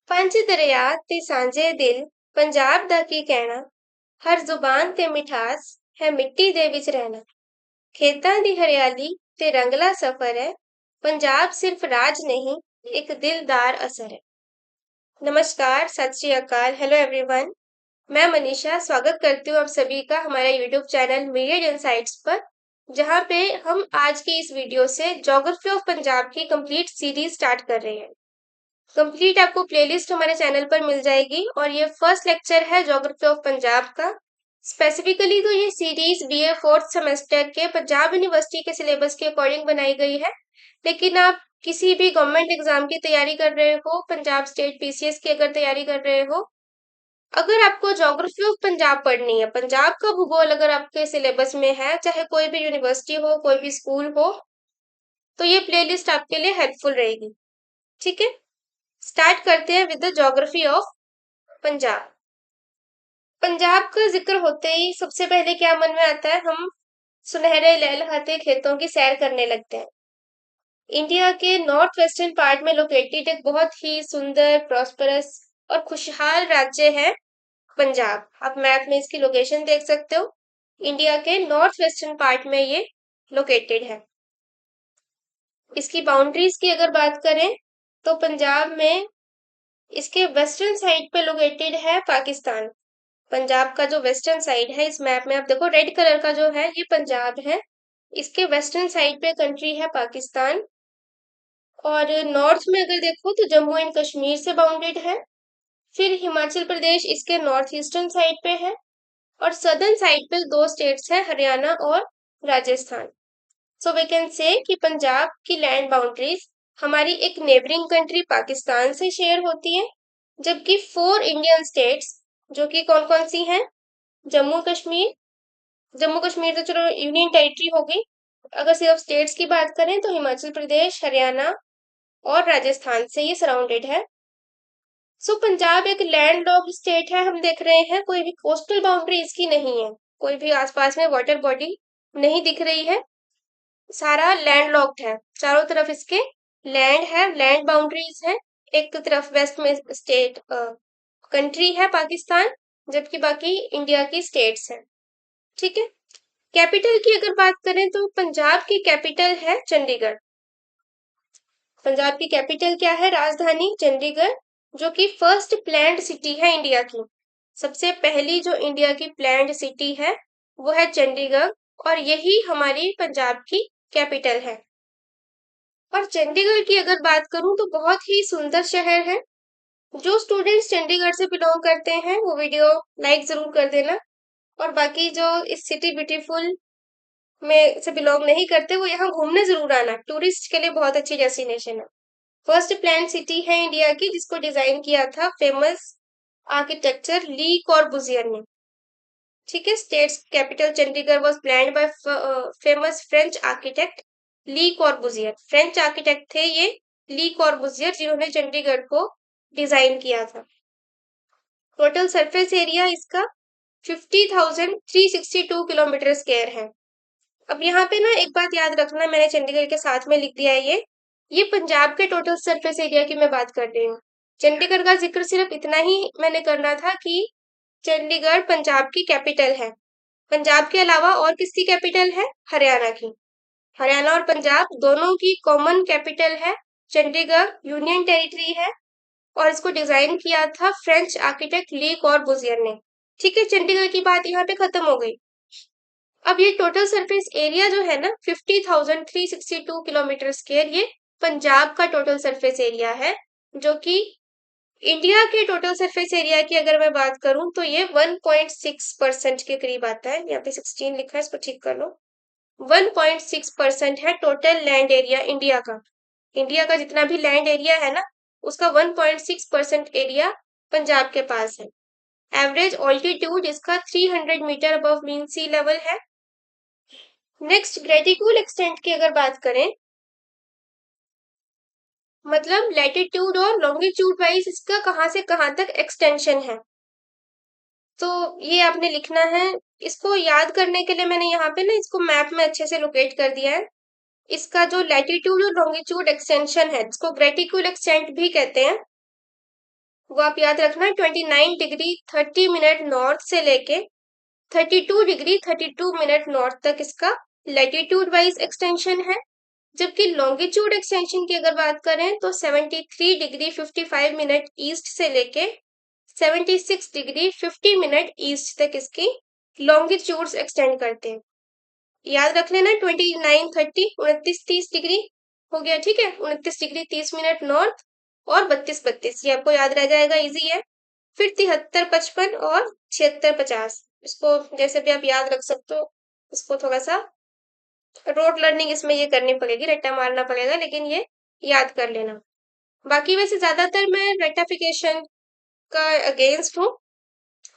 ਪੰਜ ਦਰਿਆ ਤੇ ਸਾਂਝੇ ਦਿਲ ਪੰਜਾਬ ਦਾ ਕੀ ਕਹਿਣਾ। ਹਰ ਜ਼ੁਬਾਨ ਤੇ ਮਿਠਾਸ ਹੈ ਮਿੱਟੀ ਦੇ ਵਿੱਚ ਰਹਿਣਾ। ਖੇਤਾਂ ਦੀ ਹਰਿਆਲੀ ਤੇ ਰੰਗਲਾ ਸਫ਼ਰ है। पंजाब सिर्फ राज नहीं, एक दिलदार असर है। नमस्कार, सत श्री अकाल, हेलो एवरीवन। मैं मनीषा स्वागत करती हूँ आप सभी का हमारे यूट्यूब चैनल मीडिया इनसाइट्स पर, जहाँ पे हम आज की इस वीडियो से ज्योग्राफी ऑफ पंजाब की कंप्लीट सीरीज स्टार्ट कर रहे हैं। कंप्लीट आपको प्लेलिस्ट हमारे चैनल पर मिल जाएगी और ये फर्स्ट लेक्चर है ज्योग्राफी ऑफ पंजाब का। स्पेसिफिकली तो ये सीरीज बीए फोर्थ सेमेस्टर के पंजाब यूनिवर्सिटी के सिलेबस के अकॉर्डिंग बनाई गई है, लेकिन आप किसी भी गवर्नमेंट एग्जाम की तैयारी कर रहे हो, पंजाब स्टेट पीसीएस की अगर तैयारी कर रहे हो, अगर आपको ज्योग्राफी ऑफ पंजाब पढ़नी है, पंजाब का भूगोल अगर आपके सिलेबस में है, चाहे कोई भी यूनिवर्सिटी हो, कोई भी स्कूल हो, तो ये प्लेलिस्ट आपके लिए हेल्पफुल रहेगी। ठीक है, स्टार्ट करते हैं with the geography of Punjab. Punjab का जिक्र होते ही सबसे पहले क्या मन में आता है, हम सुनहरे लहलहाते खेतों की सैर करने लगते हैं। इंडिया के नॉर्थ वेस्टर्न पार्ट में लोकेटेड एक बहुत ही सुंदर, प्रॉस्परस और खुशहाल राज्य है पंजाब। आप मैप में इसकी लोकेशन देख सकते हो। इंडिया के नॉर्थ वेस्टर्न पार्ट में ये लोकेटेड है। इसकी बाउंड्रीज की अगर बात करें तो पंजाब में इसके वेस्टर्न साइड पे लोकेटेड है पाकिस्तान। पंजाब का जो वेस्टर्न साइड है, इस मैप में आप देखो रेड कलर का जो है ये पंजाब है, इसके वेस्टर्न साइड पे कंट्री है पाकिस्तान। और नॉर्थ में अगर देखो तो जम्मू एंड कश्मीर से बाउंडेड है। फिर हिमाचल प्रदेश इसके नॉर्थ ईस्टर्न साइड पे है और सदर्न साइड पे दो स्टेट्स है, हरियाणा और Rajasthan. So we can say कि पंजाब की लैंड बाउंड्रीज हमारी एक नेबरिंग कंट्री पाकिस्तान से शेयर होती है, जबकि 4 इंडियन स्टेट्स जो कि कौन कौन सी हैं, जम्मू कश्मीर तो चलो यूनियन टेरिटरी होगी। अगर सिर्फ स्टेट्स की बात करें तो हिमाचल प्रदेश, हरियाणा और राजस्थान से ये सराउंडेड है। सो पंजाब एक लैंड लॉक्ड स्टेट है। हम देख रहे हैं कोई भी कोस्टल बाउंड्री इसकी नहीं है, कोई भी आसपास में वाटर बॉडी नहीं दिख रही है, सारा लैंड लॉक्ड है। चारों तरफ इसके लैंड है, लैंड बाउंड्रीज है। एक तरफ वेस्ट में स्टेट कंट्री है पाकिस्तान, जबकि बाकी इंडिया की स्टेट्स हैं। ठीक है, कैपिटल की अगर बात करें तो पंजाब की कैपिटल है चंडीगढ़। पंजाब की कैपिटल क्या है, राजधानी चंडीगढ़, जो कि फर्स्ट प्लैन्ड सिटी है इंडिया की। सबसे पहली जो इंडिया की प्लैन्ड सिटी है वो है चंडीगढ़, और यही हमारी पंजाब की कैपिटल है। और चंडीगढ़ की अगर बात करूं तो बहुत ही सुंदर शहर है। जो स्टूडेंट्स चंडीगढ़ से बिलोंग करते हैं वो वीडियो लाइक जरूर कर देना, और बाकी जो इस सिटी ब्यूटीफुल में से बिलोंग नहीं करते वो यहाँ घूमने जरूर आना, टूरिस्ट के लिए बहुत अच्छी डेस्टिनेशन है। फर्स्ट प्लान सिटी है इंडिया की, जिसको डिजाइन किया था फेमस आर्किटेक्चर ली कॉर्बुजियर ने। ठीक है, states capital Chandigarh was planned by famous French architect Le Corbusier. French architect थे ये ली कॉर्बुजियर, जिन्होंने चंडीगढ़ को डिजाइन किया था। टोटल सरफेस एरिया इसका 50,362 किलोमीटर स्क्वायर है। अब यहाँ पे ना एक बात याद रखना, मैंने चंडीगढ़ के साथ में लिख दिया है ये पंजाब के टोटल सरफेस एरिया की मैं बात कर रही हूँ। चंडीगढ़ का जिक्र सिर्फ इतना ही मैंने करना था कि चंडीगढ़ पंजाब की कैपिटल है। पंजाब के अलावा और किसकी कैपिटल है, हरियाणा की। हरियाणा और पंजाब दोनों की कॉमन कैपिटल है चंडीगढ़, यूनियन टेरिटरी है, और इसको डिजाइन किया था फ्रेंच आर्किटेक्ट ली कॉर्बुजियर ने। ठीक है, चंडीगढ़ की बात यहाँ पे खत्म हो गई। अब ये टोटल सरफेस एरिया जो है ना 50,362 किलोमीटर स्क्वायर, ये पंजाब का टोटल सरफेस एरिया है, जो कि इंडिया के टोटल सरफेस एरिया की अगर मैं बात करूं तो ये 1.6% के करीब आता है। यहाँ पे 16 लिखा है, इसको ठीक कर लो। 1.6% है टोटल लैंड एरिया इंडिया का। इंडिया का जितना भी लैंड एरिया है ना, उसका 1.6% एरिया पंजाब के पास है। एवरेज ऑल्टीट्यूड इसका 300 मीटर अबव मीन सी लेवल है। नेक्स्ट, ग्रेटिट्यूड एक्सटेंट की अगर बात करें, मतलब लैटिट्यूड और लॉन्गिट्यूड वाइज इसका कहां से कहां तक एक्सटेंशन है, तो ये आपने लिखना है। इसको याद करने के लिए मैंने यहाँ पे ना इसको मैप में अच्छे से लोकेट कर दिया है। इसका जो लैटिट्यूड और लॉन्गिट्यूड एक्सटेंशन है, इसको ग्रेटिट्यूड एक्सटेंट भी कहते हैं, वो आप याद रखना 29 डिग्री 30 मिनट नॉर्थ से लेके 32 डिग्री 32 मिनट नॉर्थ तक इसका लैटिट्यूड वाइज एक्सटेंशन है। जबकि लॉन्गिट्यूड एक्सटेंशन की अगर बात करें तो 73 डिग्री 55 मिनट ईस्ट से लेके 76 डिग्री 50 मिनट ईस्ट तक इसकी लॉन्गिट्यूड्स एक्सटेंड करते हैं। याद रख लेना 29 30 29 30 डिग्री हो गया, ठीक है। 29 डिग्री 30 मिनट नॉर्थ और 32 32 ये आपको याद रह जाएगा, इजी है। फिर 73 55 और 76 50, इसको जैसे भी आप याद रख सकते हो। इसको थोड़ा सा रोट लर्निंग इसमें ये करनी पड़ेगी, रट्टा मारना पड़ेगा, लेकिन ये याद कर लेना। बाकी वैसे ज्यादातर मैं रेक्टाफिकेशन का अगेंस्ट हूँ,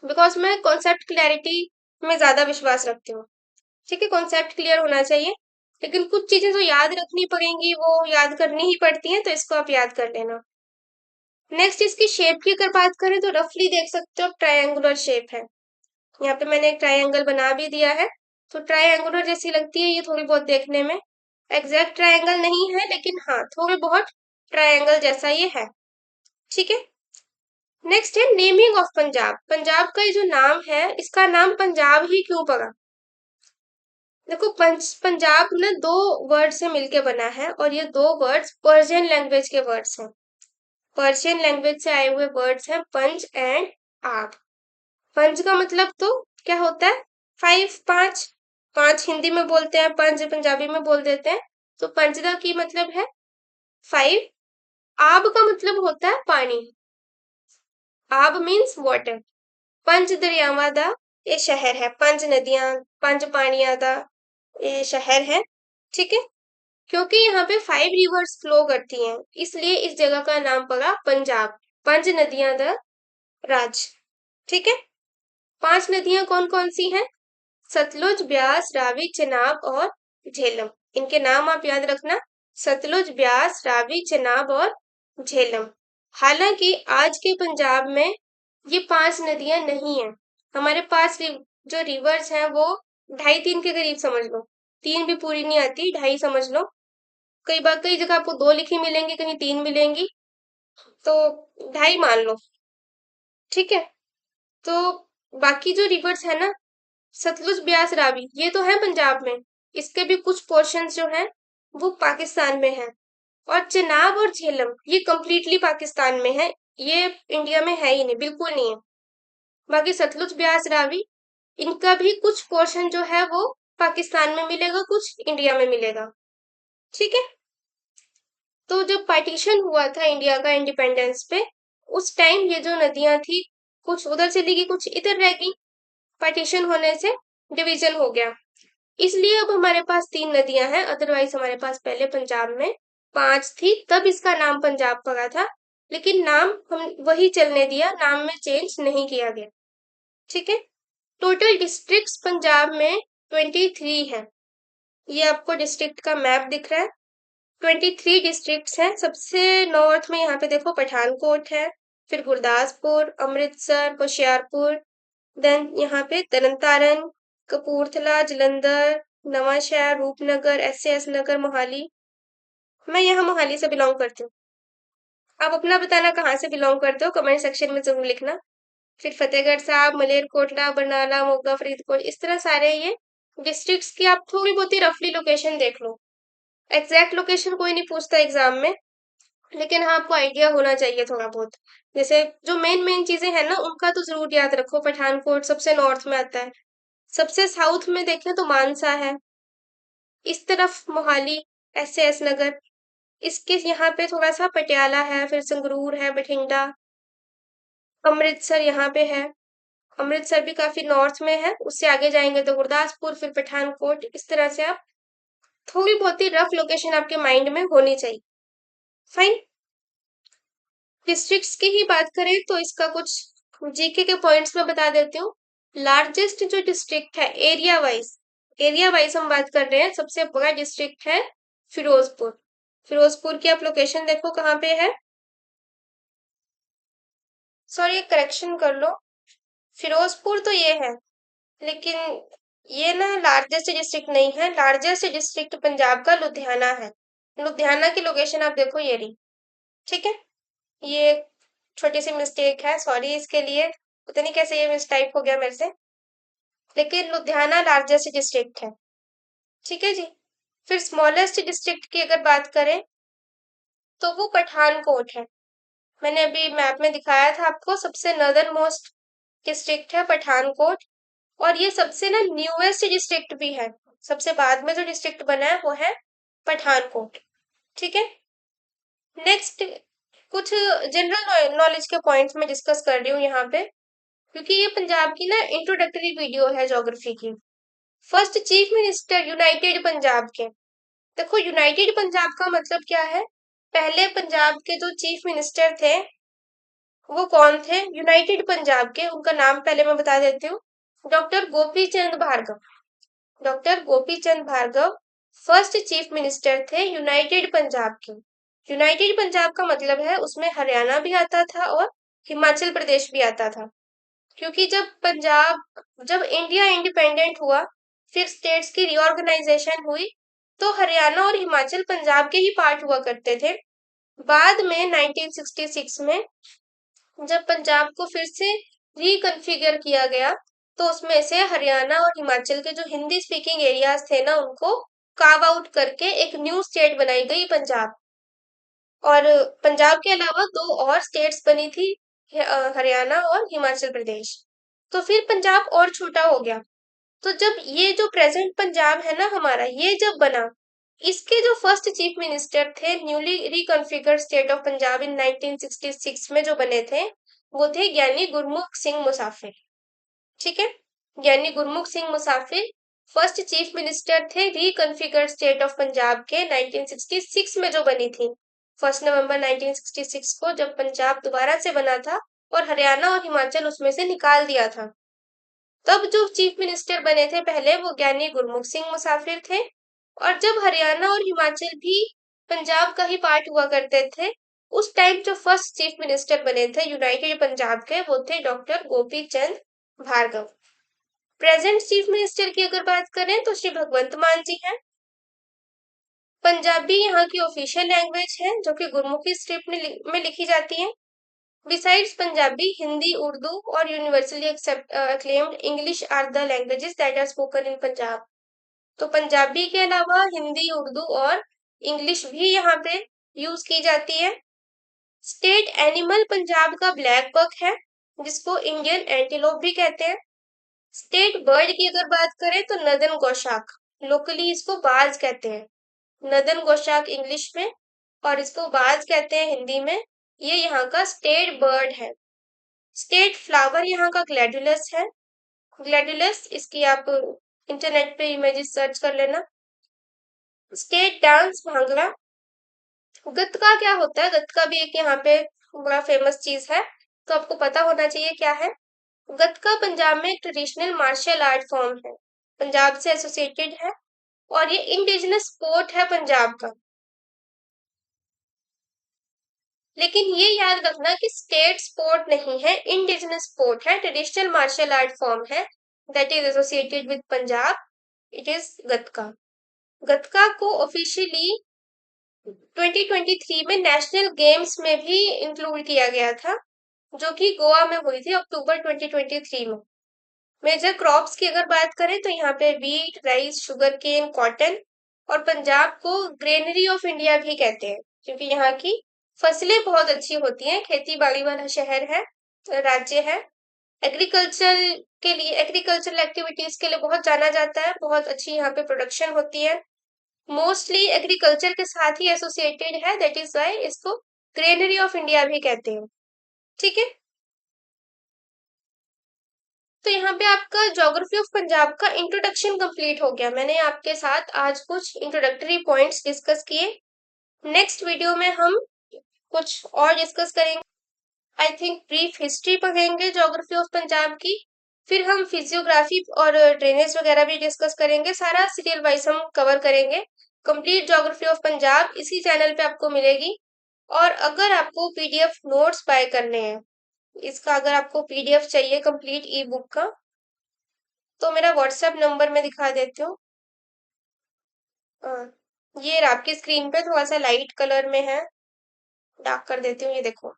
बिकॉज मैं कॉन्सेप्ट क्लैरिटी में ज्यादा विश्वास रखती हूँ। ठीक है, कॉन्सेप्ट क्लियर होना चाहिए, लेकिन कुछ चीजें जो याद रखनी पड़ेंगी वो याद करनी ही पड़ती हैं, तो इसको आप याद कर लेना। नेक्स्ट इसकी शेप की अगर बात करें तो रफली देख सकते हो ट्रायंगुलर शेप है। यहाँ पे मैंने एक ट्रायंगल बना भी दिया है, तो ट्रायंगुलर जैसी लगती है ये थोड़ी बहुत देखने में। एग्जैक्ट ट्रायंगल नहीं है, लेकिन हाँ थोड़े बहुत ट्रायंगल जैसा ये है, ठीक है। नेक्स्ट है नेमिंग ऑफ पंजाब। पंजाब का ये जो नाम है, इसका नाम पंजाब ही क्यों पड़ा? देखो पंजाब ना दो वर्ड से मिलके बना है, और ये दो वर्ड्स पर्शियन लैंग्वेज के वर्ड्स हैं। पर्शियन लैंग्वेज से आए हुए वर्ड्स हैं पंज एंड आब। पंज का मतलब तो क्या होता है? 5 5। 5 हिंदी में बोलते हैं, पंज पंजाबी में बोल देते हैं, तो पंजदा की मतलब है 5। आब का मतलब होता है पानी। आब मीन्स वाटर। पंज दरियावां दा ये शहर है, पंज नदियां पंज पानियां दा ये शहर है, ठीक है। क्योंकि यहाँ पे 5 रिवर्स फ्लो करती हैं, इसलिए इस जगह का नाम पड़ा पंजाब, पंज नदियां दा राज, ठीक है। 5 नदियां कौन कौन सी हैं? सतलुज, ब्यास, रावी, चेनाब और झेलम। इनके नाम आप याद रखना, सतलुज, ब्यास, रावी, चेनाब और झेलम। हालांकि आज के पंजाब में ये 5 नदियां नहीं है। हमारे पास जो रिवर्स हैं वो 2.5 3 के करीब समझ लो, 3 भी पूरी नहीं आती, 2.5 समझ लो। कई बार कई जगह आपको 2 लिखी मिलेंगी, कहीं 3 मिलेंगी, तो 2.5 मान लो, ठीक है। तो बाकी जो रिवर्स है ना, सतलुज, ब्यास, रावी, ये तो है पंजाब में, इसके भी कुछ पोर्शंस जो हैं वो पाकिस्तान में हैं। और चेनाब और झेलम ये कंप्लीटली पाकिस्तान में है, ये इंडिया में है ही नहीं, बिल्कुल नहीं है। बाकी सतलुज, ब्यास, रावी, इनका भी कुछ पोर्शन जो है वो पाकिस्तान में मिलेगा, कुछ इंडिया में मिलेगा, ठीक है। तो जब पार्टीशन हुआ था इंडिया का इंडिपेंडेंस पे, उस टाइम ये जो नदियां थी कुछ उधर चली गई, कुछ इधर रह गई, पार्टीशन होने से डिवीजन हो गया। इसलिए अब हमारे पास 3 नदियां हैं, अदरवाइज हमारे पास पहले पंजाब में 5 थी, तब इसका नाम पंजाब पड़ा था। लेकिन नाम हम वही चलने दिया, नाम में चेंज नहीं किया गया, ठीक है। टोटल डिस्ट्रिक्ट्स पंजाब में 23 है। ये आपको डिस्ट्रिक्ट का मैप दिख रहा है, 23 डिस्ट्रिक्ट्स हैं। सबसे नॉर्थ में यहाँ पे देखो पठानकोट है, फिर गुरदासपुर, अमृतसर, होशियारपुर, देन यहाँ पे तरनतारन, कपूरथला, जलंधर, नवांशहर, रूपनगर, एसएएस नगर, मोहाली। मैं यहाँ मोहाली से बिलोंग करती हूँ। आप अपना बताना कहाँ से बिलोंग करते हो, कमेंट सेक्शन में जरूर लिखना। फिर फतेहगढ़ साहब, मलेरकोटला, बरनाला, मोगा, फरीदकोट, इस तरह सारे ये डिस्ट्रिक्ट्स की आप थोड़ी बहुत ही रफली लोकेशन देख लो। एग्जैक्ट लोकेशन कोई नहीं पूछता एग्जाम में, लेकिन हाँ आपको आइडिया होना चाहिए थोड़ा बहुत। जैसे जो मेन मेन चीजें हैं ना उनका तो जरूर याद रखो। पठानकोट सबसे नॉर्थ में आता है, सबसे साउथ में देखें तो मानसा है, इस तरफ मोहाली, एसएएस नगर, इसके यहाँ पे थोड़ा सा पटियाला है, फिर संगरूर है, बठिंडा, अमृतसर यहाँ पे है। अमृतसर भी काफी नॉर्थ में है, उससे आगे जाएंगे तो गुरदासपुर, फिर पठानकोट। इस तरह से आप थोड़ी बहुत ही रफ लोकेशन आपके माइंड में होनी चाहिए। फाइन। डिस्ट्रिक्ट्स की ही बात करें तो इसका कुछ जीके के पॉइंट्स में बता देती हूँ। लार्जेस्ट जो डिस्ट्रिक्ट है एरिया वाइज हम बात कर रहे हैं, सबसे बड़ा डिस्ट्रिक्ट है फिरोजपुर। फिरोजपुर की आप लोकेशन देखो कहाँ पे है, सॉरी एक करेक्शन कर लो, फिरोजपुर तो ये है, लेकिन ये ना लार्जेस्ट डिस्ट्रिक्ट नहीं है। लार्जेस्ट डिस्ट्रिक्ट पंजाब का लुधियाना है। लुधियाना की लोकेशन आप देखो ये रही, ठीक है। ये छोटी सी मिस्टेक है, सॉरी इसके लिए। पता नहीं कैसे ये मिसटाइप हो गया मेरे से। लेकिन लुधियाना लार्जेस्ट डिस्ट्रिक्ट है। ठीक है जी। फिर स्मॉलेस्ट डिस्ट्रिक्ट की अगर बात करें तो वो पठानकोट है। मैंने अभी मैप में दिखाया था आपको, सबसे नॉर्दर्न मोस्ट डिस्ट्रिक्ट है पठानकोट। और ये सबसे ना न्यूएस्ट डिस्ट्रिक्ट भी है। सबसे बाद में जो डिस्ट्रिक्ट बना है वो है पठानकोट। ठीक है। नेक्स्ट कुछ जनरल नॉलेज के पॉइंट्स में डिस्कस कर रही हूँ यहाँ पे, क्योंकि ये पंजाब की ना इंट्रोडक्टरी वीडियो है ज्योग्राफी की। First chief minister United Punjab के। देखो यूनाइटेड पंजाब का मतलब क्या है। पहले पंजाब के जो चीफ मिनिस्टर थे वो कौन थे यूनाइटेड पंजाब के, उनका नाम पहले मैं बता देती हूँ। Doctor Gopi Chand Bhargava. Doctor Gopi Chand Bhargava first chief minister थे यूनाइटेड पंजाब के। यूनाइटेड पंजाब का मतलब है उसमें हरियाणा भी आता था और हिमाचल प्रदेश भी आता था। क्योंकि जब इंडिया इंडिपेंडेंट हुआ, फिर स्टेट्स की रीऑर्गेनाइजेशन हुई, तो हरियाणा और हिमाचल पंजाब के ही पार्ट हुआ करते थे। बाद में 1966 में जब पंजाब को फिर से रिकन्फिगर किया गया, तो उसमें से हरियाणा और हिमाचल के जो हिंदी स्पीकिंग एरियाज थे ना, उनको कार्व आउट करके एक न्यू स्टेट बनाई गई पंजाब। और पंजाब के अलावा दो और स्टेट्स बनी थी, हरियाणा और हिमाचल प्रदेश। तो फिर पंजाब और छोटा हो गया। तो जब ये जो प्रेजेंट पंजाब है ना हमारा, ये जब बना, इसके जो फर्स्ट चीफ मिनिस्टर थे न्यूली रिकॉन्फिगर्ड स्टेट ऑफ पंजाब इन 1966 में जो बने थे, वो थे ज्ञानी गुरमुख सिंह मुसाफिर। ठीक है। ज्ञानी गुरमुख सिंह मुसाफिर फर्स्ट चीफ मिनिस्टर थे रिकॉन्फिगर्ड स्टेट ऑफ पंजाब के 1966 में जो बनी थी। 1 नवंबर 1966 को जब पंजाब दोबारा से बना था और हरियाणा और हिमाचल उसमें से निकाल दिया था, तब जो चीफ मिनिस्टर बने थे पहले वो ज्ञानी गुरमुख सिंह मुसाफिर थे। और जब हरियाणा और हिमाचल भी पंजाब का ही पार्ट हुआ करते थे, उस टाइम जो फर्स्ट चीफ मिनिस्टर बने थे यूनाइटेड पंजाब के, वो थे doctor Gopi Chand Bhargava. Present chief minister की अगर बात करें तो श्री भगवंत मान जी हैं। पंजाबी यहाँ की ऑफिशियल लैंग्वेज है, जो कि गुरमुखी स्क्रिप्ट में लिखी जाती है। Besides Punjabi, Hindi, Urdu और universally acclaimed English are the languages that are spoken in Punjab. तो पंजाबी के अलावा हिंदी, उर्दू और इंग्लिश भी यहाँ पे यूज की जाती है। स्टेट एनिमल पंजाब का ब्लैक बक है, जिसको इंडियन एंटीलोप भी कहते हैं। स्टेट बर्ड की अगर बात करें तो नदन गौशाक, लोकली इसको बाज कहते हैं। नदन गौशाक इंग्लिश में और इसको बाज कहते हैं हिंदी में। ये यहाँ का स्टेट बर्ड है। स्टेट फ्लावर यहाँ का ग्लैडुलस है। ग्लैडुलस, इसकी आप इंटरनेट पे इमेजेस सर्च कर लेना। State dance bhangra. गतका क्या होता है, गतका भी एक यहाँ पे बड़ा फेमस चीज है, तो आपको पता होना चाहिए क्या है। गतका पंजाब में एक ट्रेडिशनल मार्शल आर्ट फॉर्म है, पंजाब से एसोसिएटेड है और ये इंडिजिनस स्पोर्ट है पंजाब का। लेकिन ये याद रखना कि स्टेट स्पोर्ट नहीं है, इंडिजिनस स्पोर्ट है, ट्रेडिशनल मार्शल आर्ट फॉर्म है that is associated with Punjab. It is Gatka. Gatka को ऑफिशियली 2023 में नेशनल गेम्स में भी इंक्लूड किया गया था, जो कि गोवा में हुई थी अक्टूबर 2023 में। मेजर क्रॉप्स की अगर बात करें तो यहाँ पे wheat, rice, sugarcane, cotton, और पंजाब को ग्रेनरी ऑफ इंडिया भी कहते हैं, क्योंकि यहाँ की फसलें बहुत अच्छी होती हैं, खेती बाड़ी वाला शहर है, राज्य है। एग्रीकल्चर के लिए, एग्रीकल्चरल एक्टिविटीज के लिए बहुत जाना जाता है, बहुत अच्छी यहाँ पे प्रोडक्शन होती है। मोस्टली एग्रीकल्चर के साथ ही एसोसिएटेड है, दैट इज वाई इसको ग्रेनरी ऑफ इंडिया भी कहते हैं। ठीक है। तो यहाँ पे आपका ज्योग्राफी ऑफ पंजाब का इंट्रोडक्शन कंप्लीट हो गया। मैंने आपके साथ आज कुछ इंट्रोडक्टरी पॉइंट्स डिस्कस किए। नेक्स्ट वीडियो में हम कुछ और डिस्कस करेंगे। आई थिंक ब्रीफ हिस्ट्री पढ़ेंगे ज्योग्राफी ऑफ पंजाब की। फिर हम फिजियोग्राफी और ड्रेनेज वगैरह भी डिस्कस करेंगे। सारा सीरियल वाइज हम कवर करेंगे। कंप्लीट ज्योग्राफी ऑफ पंजाब इसी चैनल पे आपको मिलेगी। और अगर आपको पीडीएफ नोट्स बाय करने हैं, इसका अगर आपको पीडीएफ चाहिए कंप्लीट ई बुक का, तो मेरा व्हाट्सएप नंबर मैं दिखा देती हूँ। ये आपकी स्क्रीन पे थोड़ा सा लाइट कलर में है, डार्क कर देती हूँ, ये देखो।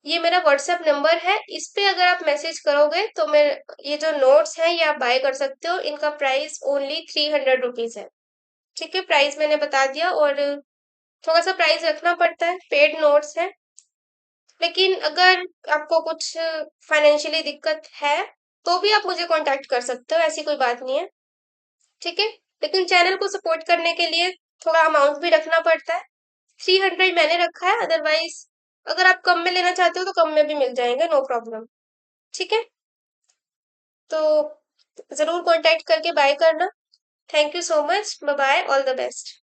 ये मेरा व्हाट्सएप नंबर है, इस पे अगर आप मैसेज करोगे तो मैं ये जो नोट्स हैं ये आप बाय कर सकते हो। इनका प्राइस ओनली 300 रुपीज है। ठीक है, प्राइस मैंने बता दिया। और थोड़ा सा प्राइस रखना पड़ता है, पेड नोट्स है। लेकिन अगर आपको कुछ फाइनेंशियली दिक्कत है तो भी आप मुझे कांटेक्ट कर सकते हो, ऐसी कोई बात नहीं है। ठीक है, लेकिन चैनल को सपोर्ट करने के लिए थोड़ा अमाउंट भी रखना पड़ता है। 300 मैंने रखा है, अदरवाइज अगर आप कम में लेना चाहते हो तो कम में भी मिल जाएंगे, नो प्रॉब्लम। ठीक है, तो जरूर कांटेक्ट करके बाय करना। Thank you so much, bye bye, all the best.